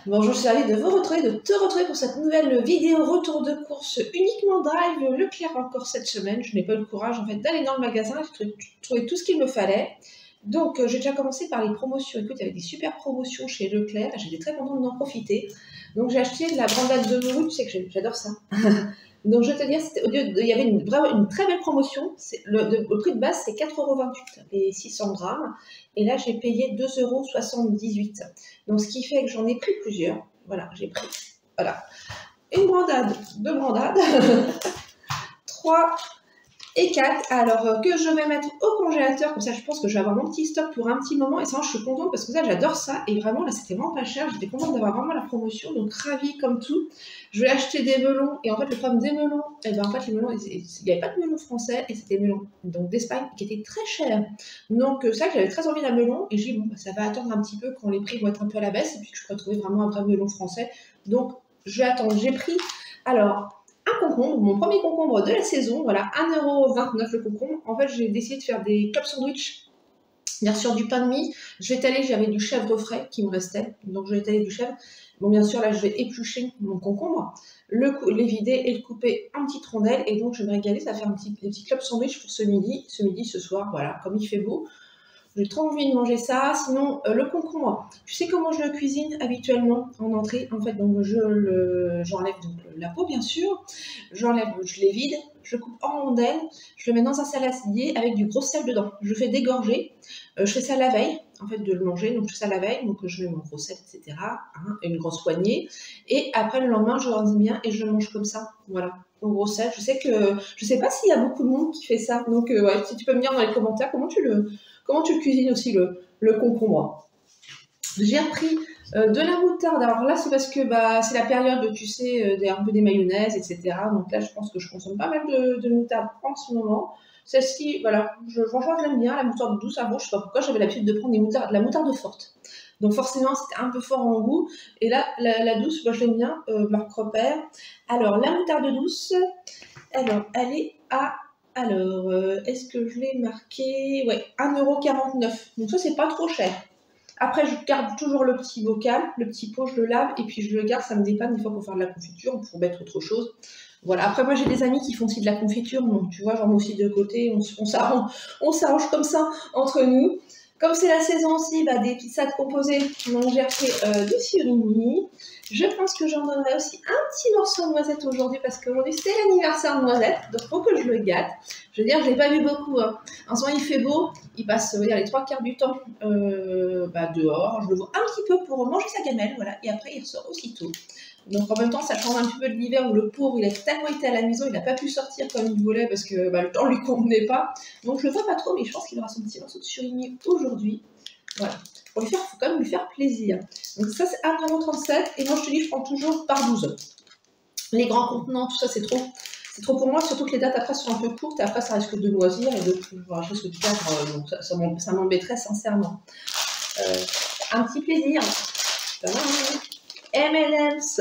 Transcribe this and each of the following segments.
Bonjour, je suis ravie de vous retrouver, de te retrouver pour cette nouvelle vidéo retour de course uniquement drive Leclerc encore cette semaine. Je n'ai pas eu le courage en fait d'aller dans le magasin, j'ai trouvé tout ce qu'il me fallait. Donc j'ai déjà commencé par les promotions. Écoute, il y avait des super promotions chez Leclerc, j'étais très contente d'en profiter. Donc j'ai acheté de la brandade de morue, tu sais que j'adore ça. Donc je vais te dire, il y avait vraiment une très belle promotion. Le prix de base c'est 4,28 € les 600 grammes. Et là j'ai payé 2,78 €. Donc ce qui fait que j'en ai pris plusieurs. Voilà, j'ai pris une brandade, deux brandades, 3 et 4. Alors que je vais mettre au congélateur, comme ça je pense que je vais avoir mon petit stock pour un petit moment. Et ça je suis contente parce que ça j'adore ça. Et vraiment là c'était vraiment pas cher. J'étais contente d'avoir vraiment la promotion. Donc ravie comme tout. Je vais acheter des melons. Et en fait le problème des melons, en fait les melons, il n'y avait pas de melons français. Et c'était des melons donc d'Espagne qui étaient très chers. Donc ça j'avais très envie d'un melon. Et j'ai dit bon bah, ça va attendre un petit peu quand les prix vont être un peu à la baisse. Et puis que je pourrais trouver vraiment un vrai melon français. Donc je vais attendre. J'ai pris alors un concombre, mon premier concombre de la saison, voilà, 1,29 € le concombre. En fait, j'ai décidé de faire des club sandwich, bien sûr du pain de mie. Je vais étaler, j'avais du chèvre frais qui me restait, donc je vais étaler du chèvre. Bon, bien sûr, là, je vais éplucher mon concombre, les vider et le couper en petites rondelles. Et donc, je vais me régaler, ça va faire des petits club sandwich pour ce midi, ce soir, voilà, comme il fait beau. J'ai trop envie de manger ça. Sinon, le concombre, tu sais comment je le cuisine habituellement en entrée. En fait, donc j'enlève donc la peau, bien sûr. Je les vide, je coupe en rondelles, je le mets dans un saladier avec du gros sel dedans. Je fais dégorger. Je fais ça la veille, en fait, de le manger. Donc, je fais ça la veille. Donc, je mets mon gros sel, etc. Hein, une grosse poignée. Et après, le lendemain, je rendis bien et je le mange comme ça. Voilà. Au gros sel. Je sais pas s'il y a beaucoup de monde qui fait ça. Donc, ouais, si tu peux me dire dans les commentaires comment tu le cuisines aussi, le concombre. J'ai repris de la moutarde. Alors là, c'est parce que c'est la période, tu sais, un peu des mayonnaises, etc. Donc là, je pense que je consomme pas mal de moutarde en ce moment. Celle-ci, voilà, franchement, je l'aime bien, la moutarde douce. Avant, je sais pas pourquoi, j'avais l'habitude de prendre de la moutarde forte. Donc forcément, c'était un peu fort en goût. Et là, la douce, moi, je l'aime bien, marque Repère. Alors, la moutarde douce, alors, elle est à... Alors, est-ce que je l'ai marqué? Ouais, 1,49 €. Donc ça, c'est pas trop cher. Après, je garde toujours le petit bocal, le petit pot, je le lave et puis je le garde, ça me dépanne des fois pour faire de la confiture ou pour mettre autre chose. Voilà, après moi j'ai des amis qui font aussi de la confiture, donc tu vois, j'en mets aussi de côté, on s'arrange comme ça entre nous. Comme c'est la saison aussi, des pizzas de composés, donc j'ai fait du surimi. Je pense que j'en donnerai aussi un petit morceau de noisette aujourd'hui parce qu'aujourd'hui c'est l'anniversaire de noisette, donc il faut que je le gâte. Je veux dire, je ne l'ai pas vu beaucoup. Hein. En ce moment il fait beau, il passe les 3/4 du temps dehors. Je le vois un petit peu pour manger sa gamelle, voilà, et après il ressort aussitôt. Donc en même temps, ça change un petit peu de l'hiver où le pauvre, il a tellement été à la maison, il n'a pas pu sortir comme il voulait parce que le temps ne lui convenait pas. Donc je le vois pas trop, mais je pense qu'il aura son petit morceau de surimi aujourd'hui. Voilà. Faut quand même lui faire plaisir. Donc ça, c'est 1,37 € et moi je te dis, je prends toujours par 12. Les grands contenants, tout ça, c'est trop pour moi, surtout que les dates après sont un peu courtes et après ça risque de moisir et de pouvoir chose de perdre, donc ça m'embêterait sincèrement. Un petit plaisir. M&M's,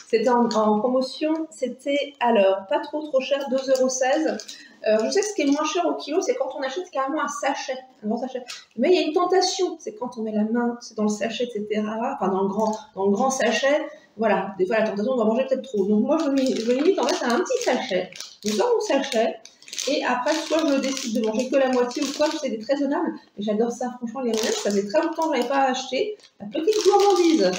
c'était en promotion, c'était alors pas trop cher, 2,16 €. Je sais que ce qui est moins cher au kilo, c'est quand on achète carrément un sachet, un grand sachet. Mais il y a une tentation, c'est quand on met la main dans le sachet, etc. Enfin dans le grand sachet, voilà. Des fois la tentation, on va manger peut-être trop. Donc moi je limite en fait à un petit sachet. Donc dans mon sachet. Et après, soit je décide de manger que la moitié ou soit c'est déraisonnable. J'adore ça, franchement, les M&M's, ça faisait très longtemps que je n'avais pas acheté. La petite gourmandise.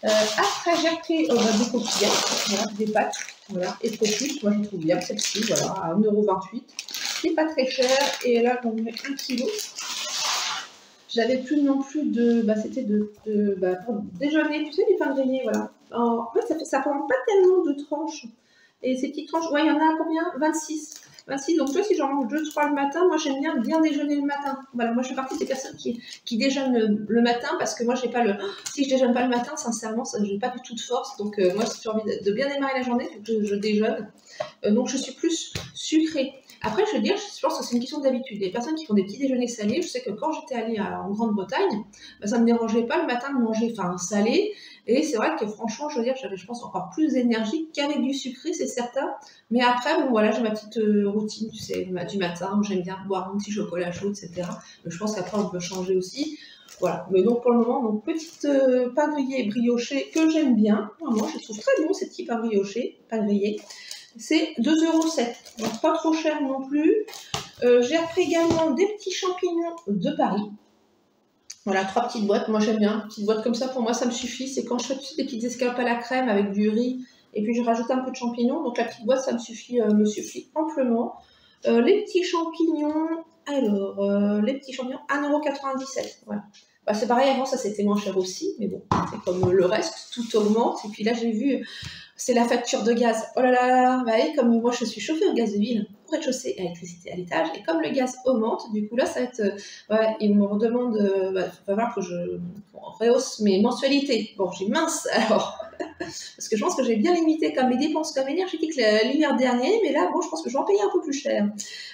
Après, j'ai pris des coquillettes, voilà, des pâtes, voilà, et plus, moi je trouve bien celle-ci, voilà, à 1,28 €. C'est pas très cher, et là j'en mets 1 kg. J'avais plus non plus c'était pour déjeuner, tu sais, du pain grillé, voilà. En fait, ça prend pas tellement de tranches. Et ces petites tranches, ouais, il y en a combien? 26. 26, donc tu vois, si j'en mange 2-3 le matin, moi j'aime bien déjeuner le matin. Voilà, moi je fais partie des personnes qui déjeunent le matin parce que moi j'ai pas si je déjeune pas le matin, sincèrement, j'ai pas du tout de force. Donc moi, si j'ai envie de bien démarrer la journée, il faut que je déjeune. Donc je suis plus sucrée. Après, je veux dire, je pense que c'est une question d'habitude. Les personnes qui font des petits déjeuners salés, je sais que quand j'étais allée en Grande-Bretagne, bah, ça ne me dérangeait pas le matin de manger salé. Et c'est vrai que franchement, je veux dire, j'avais, je pense, encore plus d'énergie qu'avec du sucré, c'est certain. Mais après, bon, voilà, j'ai ma petite routine, tu sais, du matin, où j'aime bien boire un petit chocolat chaud, etc. Mais je pense qu'après, on peut changer aussi. Voilà, mais donc pour le moment, donc petite pain grillé brioché que j'aime bien. Moi, je trouve très bon ces petits pains briochés, pain grillé. C'est 2,07 €, donc pas trop cher non plus. J'ai repris également des petits champignons de Paris. Voilà, 3 petites boîtes, moi j'aime bien. Petites boîtes comme ça, pour moi, ça me suffit. C'est quand je fais des petites escalopes à la crème avec du riz, et puis je rajoute un peu de champignons. Donc la petite boîte, ça me suffit amplement. Les petits champignons, alors, les petits champignons, 1,97 €. Voilà. Bah, c'est pareil, avant ça c'était moins cher aussi, mais bon, c'est comme le reste, tout augmente. Et puis là, j'ai vu, c'est la facture de gaz. Oh là là, bah, et comme moi je suis chauffée au gaz de ville, au rez-de-chaussée, à l'électricité à l'étage, et comme le gaz augmente, du coup là, ça va être. Ouais, ils me redemandent, il va falloir que je rehausse mes mensualités. Bon, j'ai mince alors. Parce que je pense que j'ai bien limité comme mes dépenses comme énergétiques l'hiver dernier, mais là, bon, je pense que je vais en payer un peu plus cher.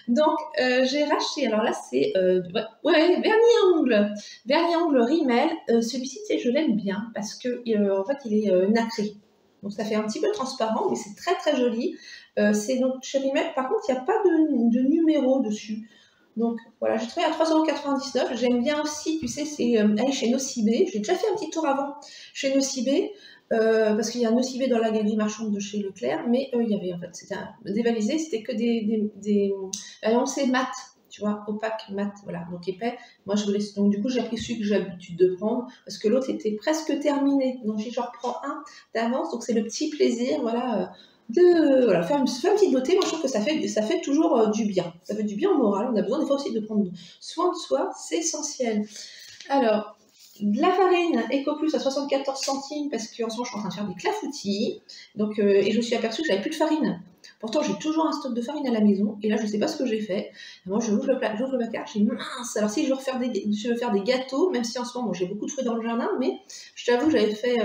Donc, j'ai racheté, alors là, c'est vernis à ongles Rimmel. Celui-ci, tu sais, je l'aime bien parce que en fait, il est nacré. Donc, ça fait un petit peu transparent, mais c'est très très joli. C'est donc chez Rimmel. Par contre, il n'y a pas de numéro dessus. Donc voilà, j'ai trouvé à 3,99 €. J'aime bien aussi, tu sais, c'est aller chez Nocibé. J'ai déjà fait un petit tour avant chez Nocibé. Parce qu'il y a un Nocibé dans la galerie marchande de chez Leclerc, mais il y avait, en fait, c'était dévalisé, c'était que des annoncés mat, tu vois, opaque, mat, voilà, donc épais. Moi, je voulais, donc du coup, j'ai pris celui que j'ai l'habitude de prendre, parce que l'autre était presque terminé, donc j'ai genre reprends un d'avance, donc c'est le petit plaisir, voilà, de voilà, faire une petite beauté. Moi, je trouve que ça fait toujours du bien. Ça fait du bien au moral. On a besoin des fois aussi de prendre soin de soi, c'est essentiel. Alors, de la farine Ecoplus à 74 centimes parce qu'en ce moment je suis en train de faire des clafoutis. Donc, et je me suis aperçue que j'avais plus de farine. Pourtant j'ai toujours un stock de farine à la maison et là je ne sais pas ce que j'ai fait. Et moi j'ouvre le placard, je dis mince, alors si je veux faire des gâteaux, même si en ce moment j'ai beaucoup de fruits dans le jardin, mais je t'avoue j'avais fait,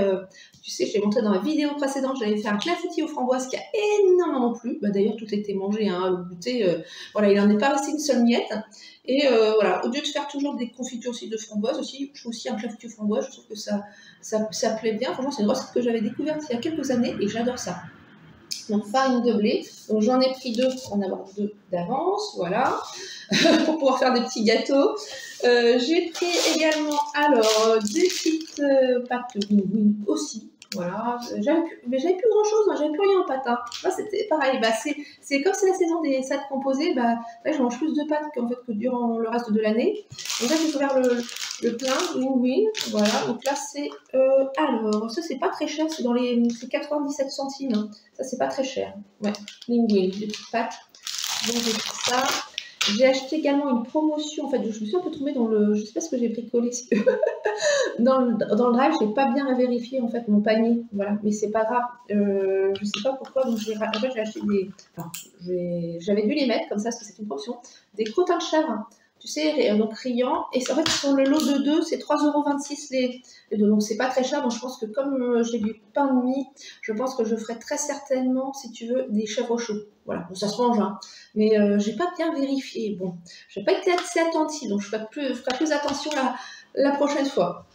tu sais, je l'ai montré dans la vidéo précédente, j'avais fait un clafoutis aux framboises qui a énormément plu. Bah, d'ailleurs tout a été mangé, hein, au goûter, voilà, il n'en est pas resté une seule miette. Et voilà, au lieu de faire toujours des confitures aussi de framboises, aussi, je fais aussi un clafoutis aux framboises, je trouve que ça plaît bien. Franchement, c'est une recette que j'avais découverte il y a quelques années et j'adore ça. Donc, farine de blé. Donc, j'en ai pris 2 pour en avoir 2 d'avance, voilà, pour pouvoir faire des petits gâteaux. J'ai pris également, alors, des petites pâtes win-win aussi. Voilà, mais j'avais plus grand chose, j'avais plus rien en pâte. Hein. Là, c'était pareil, bah, c'est comme c'est la saison des pâtes composées, bah, là, je mange plus de pâtes que durant le reste de l'année. Donc là, j'ai ouvert le plein, win-win, voilà. Donc là, c'est, alors, ça, c'est pas très cher, c'est 97 centimes. Hein. Ça, c'est pas très cher. Ouais, win-win, des petites pâtes. Donc, j'ai pris ça. J'ai acheté également une promotion, en fait, je me suis un peu trompée je sais pas ce que j'ai bricolé, dans le drive, je n'ai pas bien vérifié en fait mon panier, voilà, mais c'est pas grave, je sais pas pourquoi, donc j'ai acheté j'avais dû les mettre comme ça parce que c'est une promotion, des crottins de chèvre, tu sais, donc riant, et en fait sur le lot de 2, c'est 3,26 € les deux, donc c'est pas très cher, donc je pense que comme j'ai du pain de mie, je pense que je ferai très certainement, si tu veux, des chèvres au chaud, voilà, bon, ça se mange, hein, mais j'ai pas bien vérifié, bon, j'ai pas été assez attentive, donc je ferai plus attention la prochaine fois.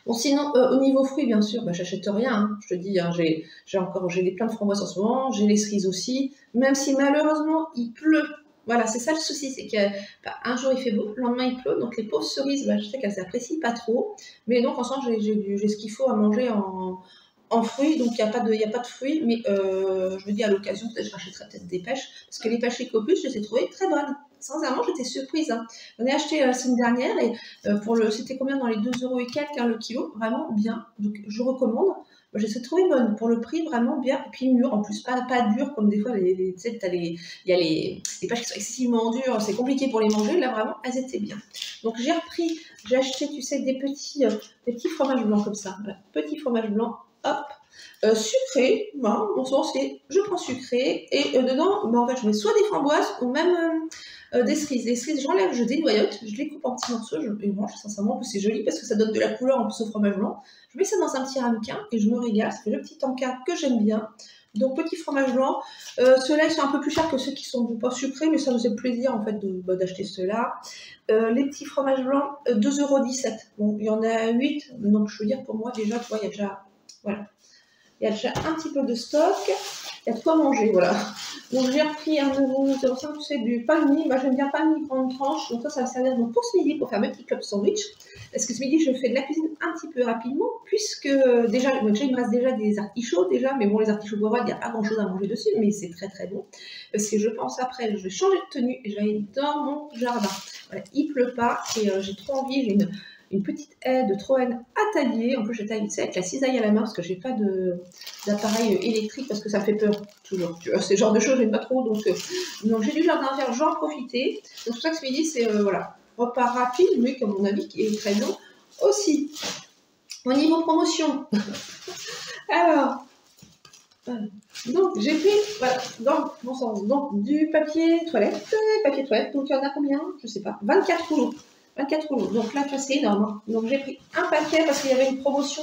Bon, sinon, au niveau fruits, bien sûr, bah, j'achète rien. Hein. Je te dis, hein, j'ai plein de framboises en ce moment, j'ai les cerises aussi, même si malheureusement il pleut. Voilà, c'est ça le souci, c'est qu'un jour il fait beau, le lendemain il pleut, donc les pauvres cerises, bah, je sais qu'elles s'apprécient pas trop, mais donc ensemble j'ai ce qu'il faut à manger en fruits, donc il n'y a pas de fruits, mais je me dis à l'occasion, peut-être je rachèterai peut-être des pêches, parce que les pêches Ecoplus, je les ai trouvées très bonnes. Sincèrement, j'étais surprise. Hein. J'en ai acheté la semaine dernière et c'était combien dans les 2 € et quelques hein, le kilo, vraiment bien. Donc je recommande. Je les ai trouvées bonnes pour le prix, vraiment bien. Et puis mûres, en plus pas dures comme des fois. Tu sais, il y a les pêches qui sont excessivement dures, c'est compliqué pour les manger. Là vraiment, elles étaient bien. Donc j'ai acheté, tu sais, des petits fromages blancs comme ça. Voilà, petits fromages blancs. Hop, sucré, ben, mon sens c'est je prends sucré et dedans ben, en fait je mets soit des framboises ou même des cerises. Les cerises j'enlève, je dénoyote, je les coupe en petits morceaux, je les mange sincèrement, en plus c'est joli parce que ça donne de la couleur en plus au fromage blanc. Je mets ça dans un petit ramequin et je me régale, ça fait le petit encas que j'aime bien. Donc petit fromage blanc, ceux-là ils sont un peu plus chers que ceux qui sont pas sucrés, mais ça nous fait plaisir en fait d'acheter ceux-là. Les petits fromages blancs, 2,17 €. Bon, il y en a 8, donc je veux dire pour moi déjà, tu vois, il y a déjà, voilà, il y a déjà un petit peu de stock, il y a de quoi manger, voilà. Donc j'ai repris 1,05 €, tu sais, du pain de mie. Moi j'aime bien pain de mie grande tranche, donc ça va me servir donc pour ce midi pour faire mes petits clubs sandwich. Parce que ce midi je fais de la cuisine un petit peu rapidement, puisque déjà il me reste déjà des artichauts déjà, mais bon les artichauts boivades, il n'y a pas grand chose à manger dessus, mais c'est très très bon. Parce que je pense après, je vais changer de tenue et je vais aller dans mon jardin. Voilà, il pleut pas et j'ai trop envie, j'ai une petite haie de Troène à tailler. En plus, je taille avec la cisaille à la main parce que j'ai pas d'appareil électrique parce que ça me fait peur toujours. Tu vois, c'est le genre de choses, j'aime pas trop. Donc j'ai du jardin à faire, j'en profiter. Donc c'est pour ça que ce midi, c'est voilà, repas rapide, mais comme mon avis qui est très long aussi. Au niveau promotion, alors, donc j'ai pris, voilà, dans mon sens, donc du papier toilette, donc il y en a combien? Je sais pas, 24 rouleaux. 24 rouleaux. Donc là, c'est énorme. Donc j'ai pris un paquet parce qu'il y avait une promotion,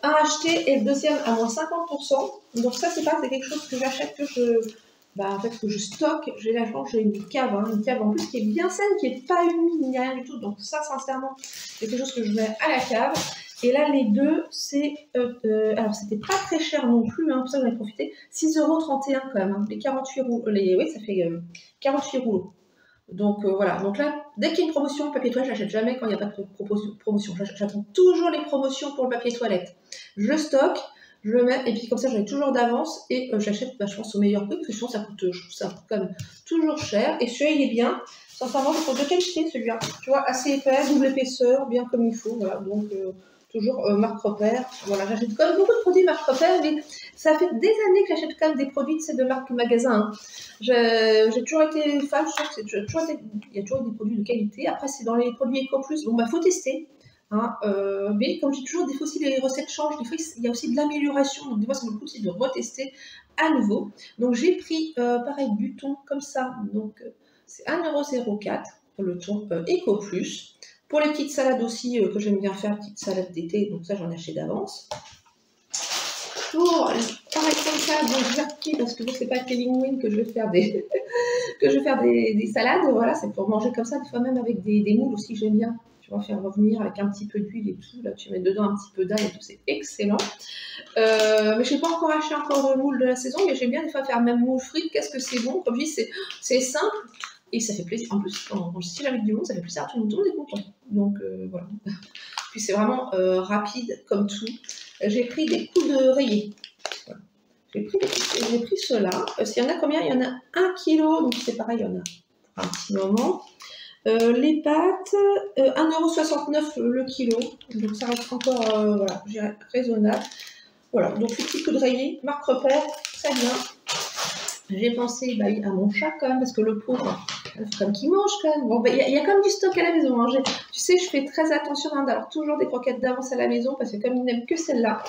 un acheté et le deuxième à moins 50%. Donc ça, c'est quelque chose que j'achète, que je stocke. J'ai la chance, j'ai une cave en plus qui est bien saine, qui n'est pas humide ni rien du tout. Donc ça, sincèrement, c'est quelque chose que je mets à la cave. Et là, les deux, c'est... alors, c'était pas très cher non plus, pour ça j'en ai profité. 6,31 € quand même. Les 48 rouleaux. Oui, ça fait 48 rouleaux. Donc voilà, donc là, dès qu'il y a une promotion, papier toilette, j'achète jamais quand il n'y a pas de promotion. J'attends toujours les promotions pour le papier toilette. Je le stocke, je le mets, et puis comme ça, j'en ai toujours d'avance, et j'achète, je pense, au meilleur prix, parce que sinon, ça coûte quand même toujours cher. Et celui-là, il est bien. Sincèrement, je trouve de qualité, celui-là. Tu vois, assez épais, double épaisseur, bien comme il faut, voilà. Donc, toujours marque repère. Voilà, j'achète quand même beaucoup de produits marque repère, mais ça fait des années que j'achète quand même des produits de marque magasin. J'ai toujours été fan, je trouve qu'il y a toujours des produits de qualité. Après, c'est dans les produits Eco Plus, bon, faut tester. Mais comme j'ai toujours, des fois aussi les recettes changent, des fois il y a aussi de l'amélioration, donc des fois ça me coûte aussi de retester à nouveau. Donc j'ai pris pareil du thon comme ça, donc c'est 1,04 € le thon Eco Plus. Pour les petites salades aussi, que j'aime bien faire, petites salades d'été, donc ça j'en achète d'avance. Pour, pareil comme ça, donc je vais repris parce que c'est pas avec les linguines que je vais faire des salades, voilà, c'est pour manger comme ça, des fois même avec des moules aussi, j'aime bien. Tu vas faire revenir avec un petit peu d'huile et tout, là tu mets dedans un petit peu d'ail et tout, c'est excellent. Mais je n'ai pas encore acheté de moules de la saison, mais j'aime bien des fois faire même moules frites, qu'est-ce que c'est bon, comme je dis, c'est simple. Et ça fait plaisir. En plus, quand je suis avec du monde, ça fait plaisir à tout le monde est content. Donc voilà. Puis c'est vraiment rapide comme tout. J'ai pris des coups de rayé. Voilà. J'ai pris ceux-là. S'il y en a combien? Il y en a 1 kg. Donc c'est pareil, il y en a pour un petit moment. Les pâtes, 1,69 € le kilo. Donc ça reste encore voilà, je dirais raisonnable. Voilà, donc les petits coups de rayé, marque repère, très bien. J'ai pensé à mon chat quand même, parce que le pauvre, il faut quand même qu'il mange quand même. Bon, y a quand même du stock à la maison. Tu sais, je fais très attention d'avoir toujours des croquettes d'avance à la maison, parce que comme il n'aime que celle-là,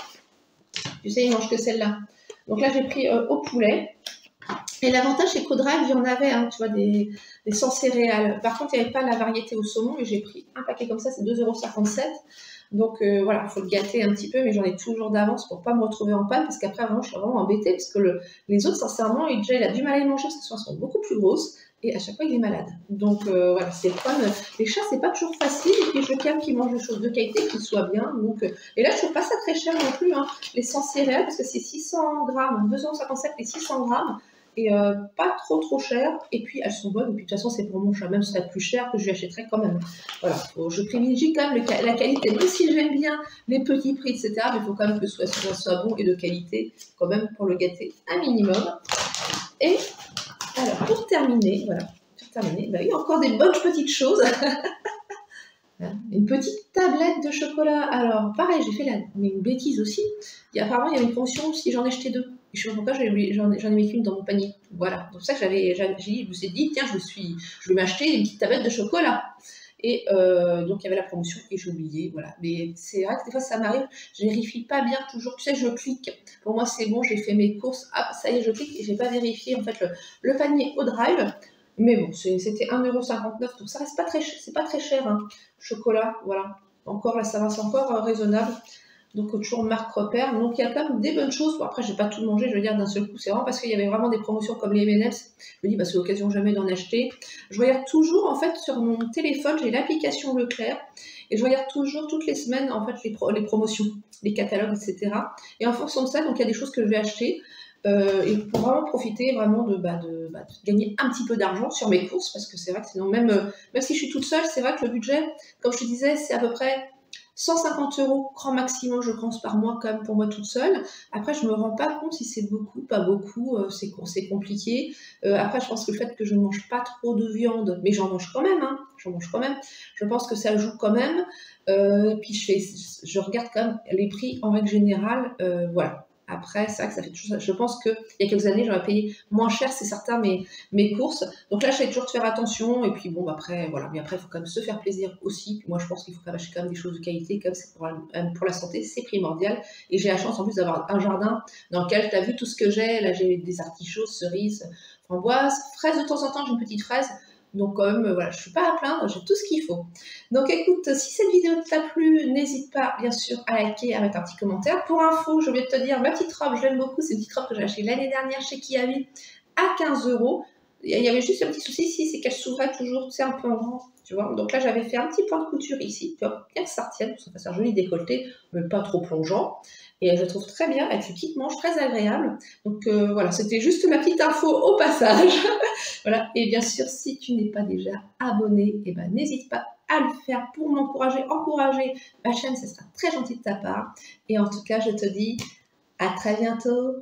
tu sais, il mange que celle-là. Donc là, j'ai pris au poulet. Et l'avantage, c'est qu'au drive, il y en avait, tu vois, des sans céréales. Par contre, il n'y avait pas la variété au saumon, et j'ai pris un paquet comme ça, c'est 2,57 €. Donc voilà, il faut le gâter un petit peu, mais j'en ai toujours d'avance pour ne pas me retrouver en panne, parce qu'après, vraiment, je suis vraiment embêtée, parce que les autres, sincèrement, il a du mal à les manger, parce qu'elles sont beaucoup plus grosses, et à chaque fois, il est malade. Donc voilà, c'est le problème. Les chats, c'est pas toujours facile, et puis je veux quand même qu'ils mangent des choses de qualité, qu'ils soient bien. Donc, et là, je trouve pas ça très cher non plus, les sans céréales, parce que c'est 600 grammes, 2,57 € et 600 grammes. Et pas trop cher, et puis elles sont bonnes, et puis de toute façon c'est pour mon chat, même si c'est plus cher que je lui achèterais quand même. Voilà, je privilégie quand même la qualité, même si j'aime bien les petits prix, etc., mais il faut quand même que ce soit bon et de qualité, quand même pour le gâter un minimum. Et alors pour terminer, il y a encore des bonnes petites choses. Une petite tablette de chocolat. Alors pareil, j'ai fait une bêtise aussi. Apparemment il y avait une promotion si j'en ai acheté 2. Je sais pas pourquoi j'en ai mis qu'une dans mon panier. Voilà. Donc ça que je me suis dit, tiens, je vais m'acheter une petite tablette de chocolat. Et donc il y avait la promotion et j'ai oublié, voilà. Mais c'est vrai que des fois ça m'arrive, je vérifie pas bien toujours. Tu sais, je clique. Pour moi c'est bon, j'ai fait mes courses. Ah, ça y est, je clique et j'ai pas vérifié en fait le panier au drive. Mais bon, c'était 1,59 €, donc ça reste pas très cher, c'est pas très cher, chocolat, voilà. Encore là, ça va, c'est encore raisonnable. Donc toujours marque repère. Donc il y a quand même des bonnes choses. Bon, après, je n'ai pas tout mangé, je veux dire, d'un seul coup. C'est vraiment parce qu'il y avait vraiment des promotions comme les M&M's. Je me dis, bah, c'est l'occasion jamais d'en acheter. Je regarde toujours, en fait, sur mon téléphone, j'ai l'application Leclerc. Et je regarde toujours, toutes les semaines, en fait, les promotions, les catalogues, etc. Et en fonction de ça, donc il y a des choses que je vais acheter. Et pour vraiment profiter vraiment de gagner un petit peu d'argent sur mes courses, parce que c'est vrai que sinon, même si je suis toute seule, c'est vrai que le budget, comme je te disais, c'est à peu près 150 € grand maximum, je pense, par mois, quand même, pour moi toute seule. Après, je me rends pas compte si c'est beaucoup, pas beaucoup, c'est compliqué. Après, je pense que le fait que je ne mange pas trop de viande, mais j'en mange quand même, hein, j'en mange quand même, je pense que ça joue quand même. Et puis, je regarde quand même les prix en règle générale, voilà. Après, c'est vrai que ça fait toujours ça. Je pense qu'il y a quelques années, j'aurais payé moins cher, c'est certain, mes courses. Donc là, j'essaie toujours de faire attention. Et puis bon, après, voilà. Mais après, il faut quand même se faire plaisir aussi. Puis moi, je pense qu'il faut quand même acheter quand même des choses de qualité, comme c'est pour la santé, c'est primordial. Et j'ai la chance en plus d'avoir un jardin dans lequel tu as vu tout ce que j'ai. Là, j'ai des artichauts, cerises, framboises, fraises de temps en temps, j'ai une petite fraise. Donc quand même, voilà, je ne suis pas à plaindre, j'ai tout ce qu'il faut. Donc écoute, si cette vidéo t'a plu, n'hésite pas bien sûr à liker, à mettre un petit commentaire. Pour info, je vais te dire, ma petite robe, je l'aime beaucoup, c'est une petite robe que j'ai achetée l'année dernière chez Kiavi à 15 €. Il y avait juste un petit souci ici, c'est qu'elle s'ouvrait toujours, tu sais, un peu en rang, tu vois. Donc là, j'avais fait un petit point de couture ici, bien que ça retienne, pour que ça fasse un joli décolleté, mais pas trop plongeant. Et je trouve très bien, avec une petite manche très agréable. Donc voilà, c'était juste ma petite info au passage. Voilà, et bien sûr, si tu n'es pas déjà abonné, eh ben, n'hésite pas à le faire pour m'encourager, encourager ma chaîne, ce sera très gentil de ta part. Et en tout cas, je te dis à très bientôt.